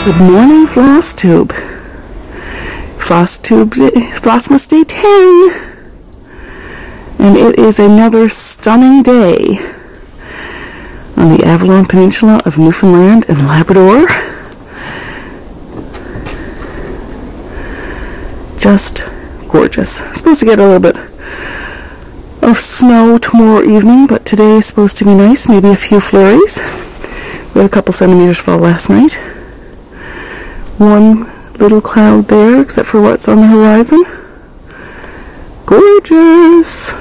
Good morning, Floss Tube. Flossmas Day 10. And it is another stunning day on the Avalon Peninsula of Newfoundland and Labrador. Just gorgeous. Supposed to get a little bit of snow tomorrow evening, but today is supposed to be nice, maybe a few flurries. We had a couple centimeters fall last night. One little cloud there, except for what's on the horizon. Gorgeous!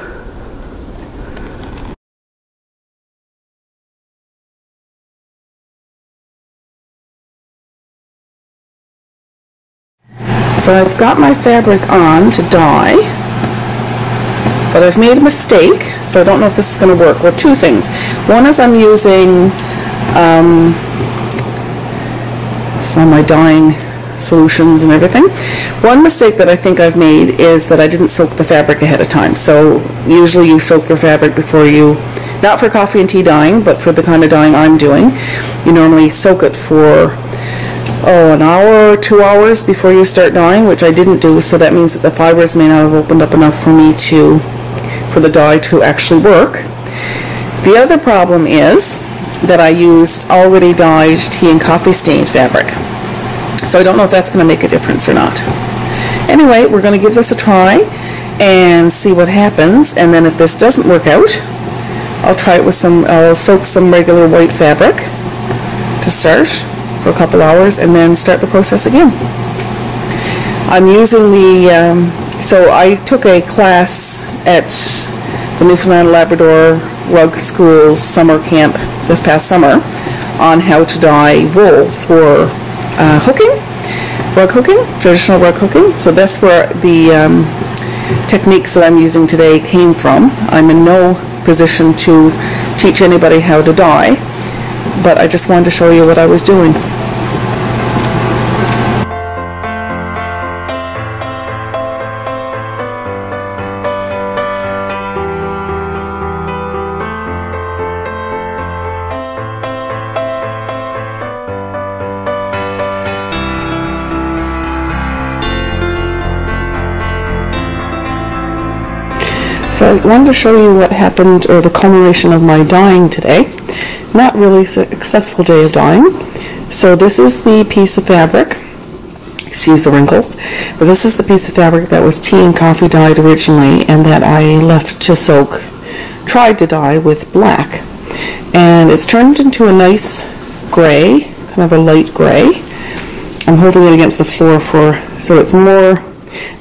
So I've got my fabric on to dye, but I've made a mistake, so I don't know if this is going to work. Well, two things. One is I'm using some of my dyeing solutions and everything. One mistake that I think I've made is that I didn't soak the fabric ahead of time. So usually you soak your fabric before you, not for coffee and tea dyeing, but for the kind of dyeing I'm doing, you normally soak it for an hour or 2 hours before you start dyeing, which I didn't do, so that means that the fibers may not have opened up enough for me for the dye to actually work. The other problem is that I used already dyed tea and coffee stained fabric. So I don't know if that's going to make a difference or not. Anyway, we're going to give this a try and see what happens, and then if this doesn't work out, I'll try it with I'll soak some regular white fabric to start for a couple hours and then start the process again. I'm using so I took a class at the Newfoundland Labrador Rug School's summer camp this past summer on how to dye wool for rug hooking, traditional rug hooking. So that's where the techniques that I'm using today came from. I'm in no position to teach anybody how to dye, but I just wanted to show you what I was doing. So I wanted to show you what happened, or the culmination of my dyeing today. Not really a successful day of dyeing. So this is the piece of fabric, excuse the wrinkles, but this is the piece of fabric that was tea and coffee dyed originally and that I left to soak, tried to dye with black. And it's turned into a nice gray, kind of a light gray. I'm holding it against the floor so it's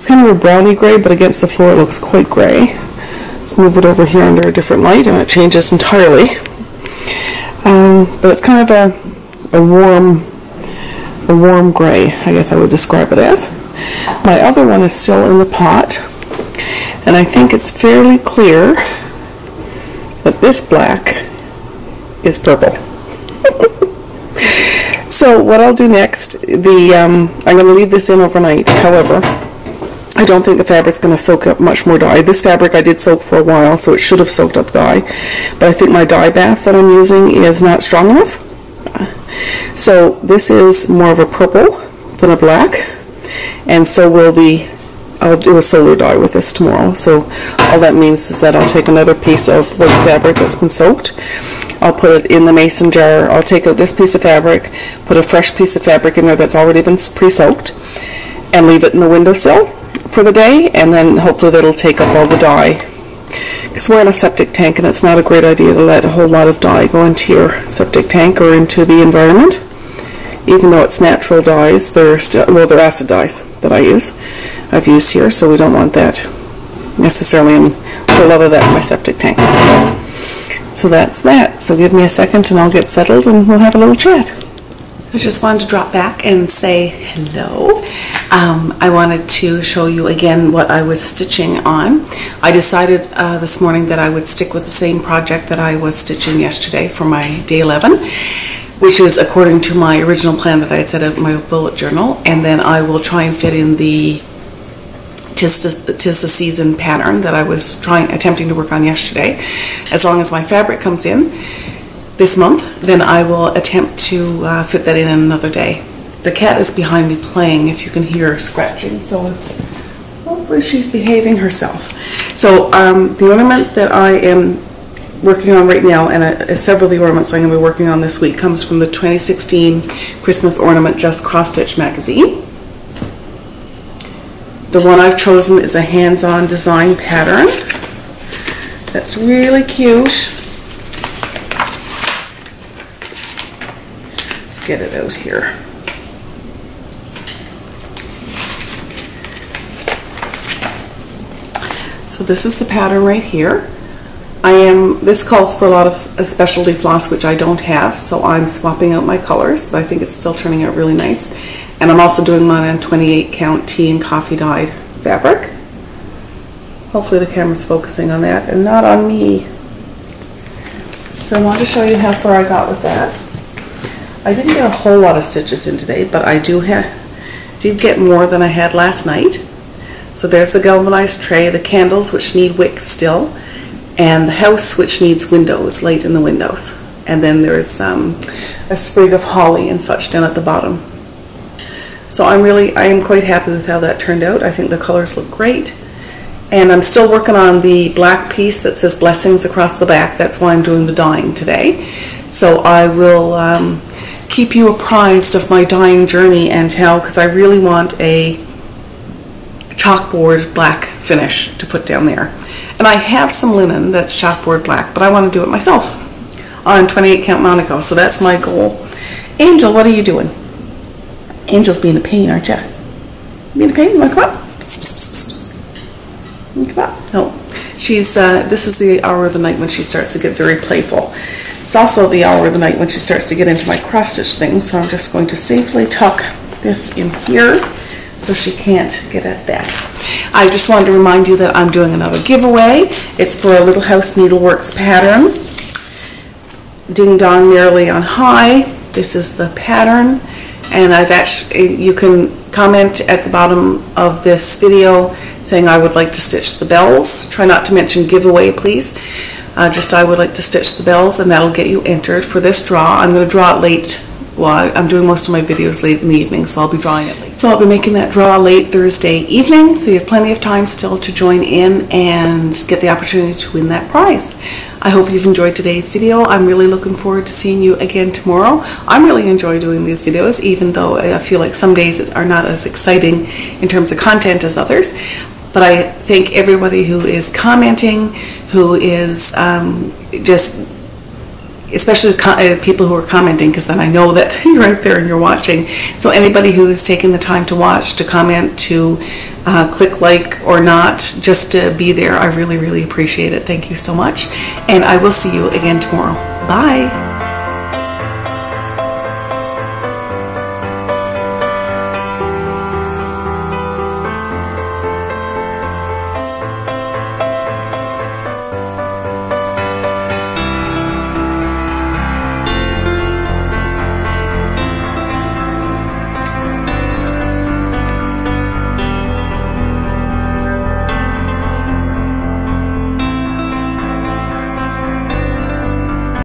kind of a browny gray, but against the floor it looks quite gray. Let's move it over here under a different light and it changes entirely. But it's kind of a warm gray, I guess I would describe it as. My other one is still in the pot, and I think it's fairly clear that this black is purple. So what I'll do next, I'm going to leave this in overnight. However, I don't think the fabric's going to soak up much more dye. This fabric I did soak for a while, so it should have soaked up dye. But I think my dye bath that I'm using is not strong enough. So this is more of a purple than a black. And so I'll do a solar dye with this tomorrow. So all that means is that I'll take another piece of white fabric that's been soaked. I'll put it in the mason jar. I'll take out this piece of fabric, put a fresh piece of fabric in there that's already been pre-soaked, and leave it in the windowsill for the day, and then hopefully that'll take up all the dye, because we're in a septic tank and it's not a great idea to let a whole lot of dye go into your septic tank or into the environment. Even though it's natural dyes, they're acid dyes that I've used here, so we don't want that necessarily in a lot of that in my septic tank. So that's that. So give me a second and I'll get settled and we'll have a little chat. I just wanted to drop back and say hello. I wanted to show you again what I was stitching on. I decided this morning that I would stick with the same project that I was stitching yesterday for my day 11, which is according to my original plan that I had set out in my bullet journal, and then I will try and fit in the tis the season pattern that I was attempting to work on yesterday. As long as my fabric comes in this month, then I will attempt to fit that in another day. the cat is behind me playing, if you can hear her scratching, so hopefully she's behaving herself. So the ornament that I am working on right now, and several of the ornaments I'm going to be working on this week, comes from the 2016 Christmas Ornament Just Cross Stitch magazine. The one I've chosen is a hands-on design pattern. That's really cute. Let's get it out here. So this is the pattern right here. This calls for a lot of specialty floss, which I don't have, so I'm swapping out my colors, but I think it's still turning out really nice. And I'm also doing mine on 28 count tea and coffee dyed fabric. Hopefully the camera's focusing on that and not on me. So I wanted to show you how far I got with that. I didn't get a whole lot of stitches in today, but I did get more than I had last night. So there's the galvanized tray, the candles which need wicks still, and the house which needs windows, light in the windows. And then there's a sprig of holly and such down at the bottom. So I am quite happy with how that turned out. I think the colors look great. And I'm still working on the black piece that says blessings across the back. That's why I'm doing the dyeing today. So I will keep you apprised of my dyeing journey and how, because I really want a chalkboard black finish to put down there. And I have some linen that's chalkboard black, but I want to do it myself on 28 count Monaco, so that's my goal. Angel, what are you doing? Angel's being a pain, aren't you? Being a pain? You want to come up? Come up. No. She's, this is the hour of the night when she starts to get very playful. It's also the hour of the night when she starts to get into my cross stitch things, so I'm just going to safely tuck this in here so she can't get at that. I just wanted to remind you that I'm doing another giveaway. It's for a Little House Needleworks pattern. Ding Dong Merrily on High. This is the pattern. And you can comment at the bottom of this video saying I would like to stitch the bells. Try not to mention giveaway, please. Just I would like to stitch the bells, and that'll get you entered for this draw. I'm going to draw it late. Well, I'm doing most of my videos late in the evening, so I'll be drawing it late. So I'll be making that draw late Thursday evening, so you have plenty of time still to join in and get the opportunity to win that prize. I hope you've enjoyed today's video. I'm really looking forward to seeing you again tomorrow. I'm really enjoying doing these videos, even though I feel like some days are not as exciting in terms of content as others. But I thank everybody who is commenting, who is especially people who are commenting, because then I know that you're right there and you're watching. So anybody who is taking the time to watch, to comment, to click like or not, just to be there, I really, really appreciate it. Thank you so much. And I will see you again tomorrow. Bye.